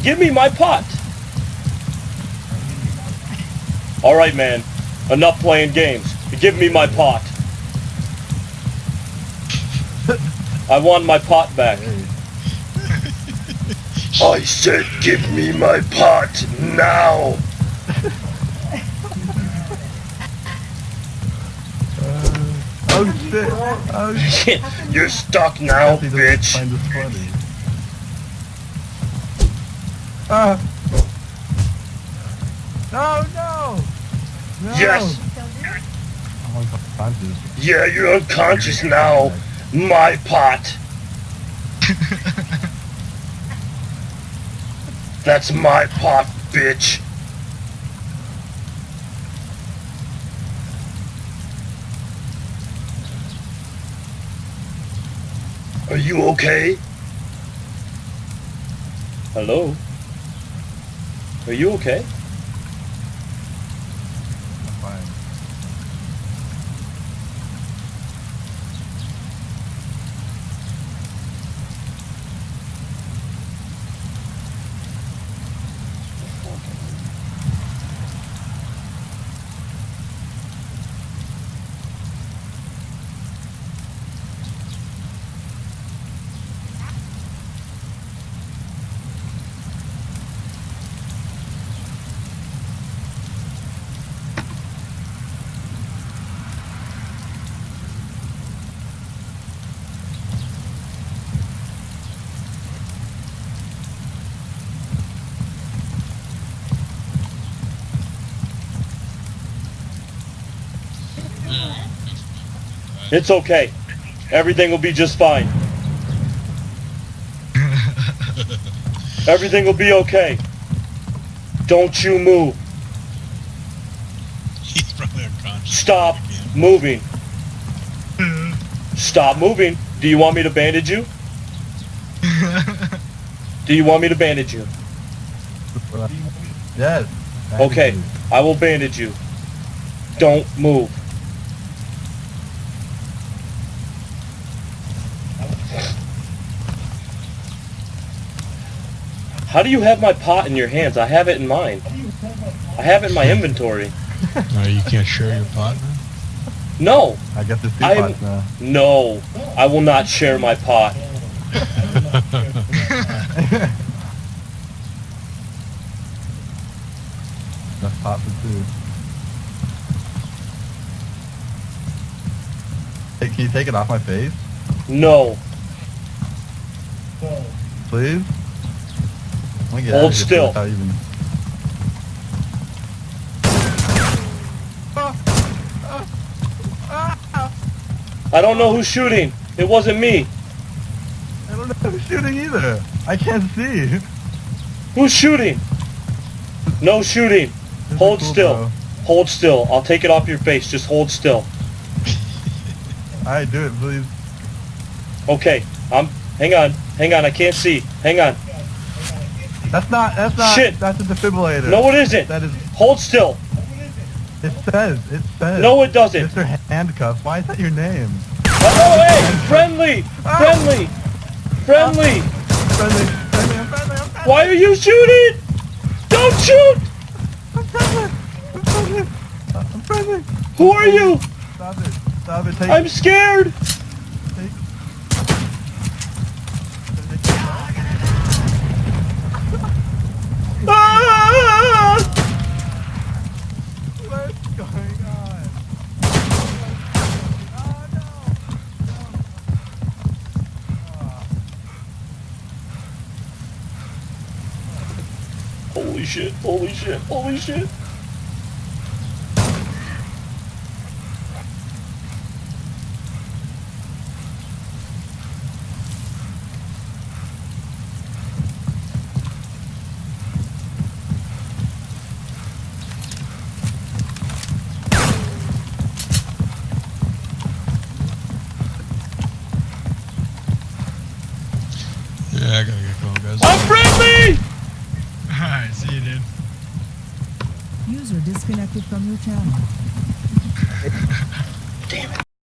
Give me my pot. All right, man. Enough playing games. Give me my pot. I want my pot back. I said give me my pot now. Oh shit! Oh shit! You're stuck now, bitch. Find this funny. No! Yes. I'm unconscious. Yeah, you're unconscious now. My pot. That's my pot, bitch. Are you okay? Hello? Are you okay? I'm fine. It's okay. Everything will be just fine. Everything will be okay. Don't you move. He's probably unconscious. Stop moving. Stop moving. Do you want me to bandage you? Do you want me to bandage you? Yes. Okay, I will bandage you. Don't move. How do you have my pot in your hands? I have it in mine. I have it in my inventory. You can't share your pot, man? No. I guess it's two pots now. No. I will not share my pot. That's pot for two. Hey, can you take it off my face? No. Please? Hold still. I don't know who's shooting. It wasn't me. I don't know who's shooting either. I can't see. Who's shooting? No shooting. Hold still. Bro. Hold still. I'll take it off your face. Just hold still. Alright, do it, please. Okay. Hang on. Hang on. I can't see. Hang on. That's not, Shit. That's a defibrillator. No, it isn't. That is, Hold still. it says. No, it doesn't. Mr. Handcuffs, why is that your name? Oh, hey! Friendly! Friendly! Friendly! Friendly, I'm friendly. Why are you shooting? Don't shoot! I'm friendly. Who are you? Stop it, take I'm scared! Ah! What's going on? Oh no. Holy shit, holy shit, holy shit. Yeah, I gotta get going, guys. I'm friendly! Alright, see you, dude. User disconnected from your channel.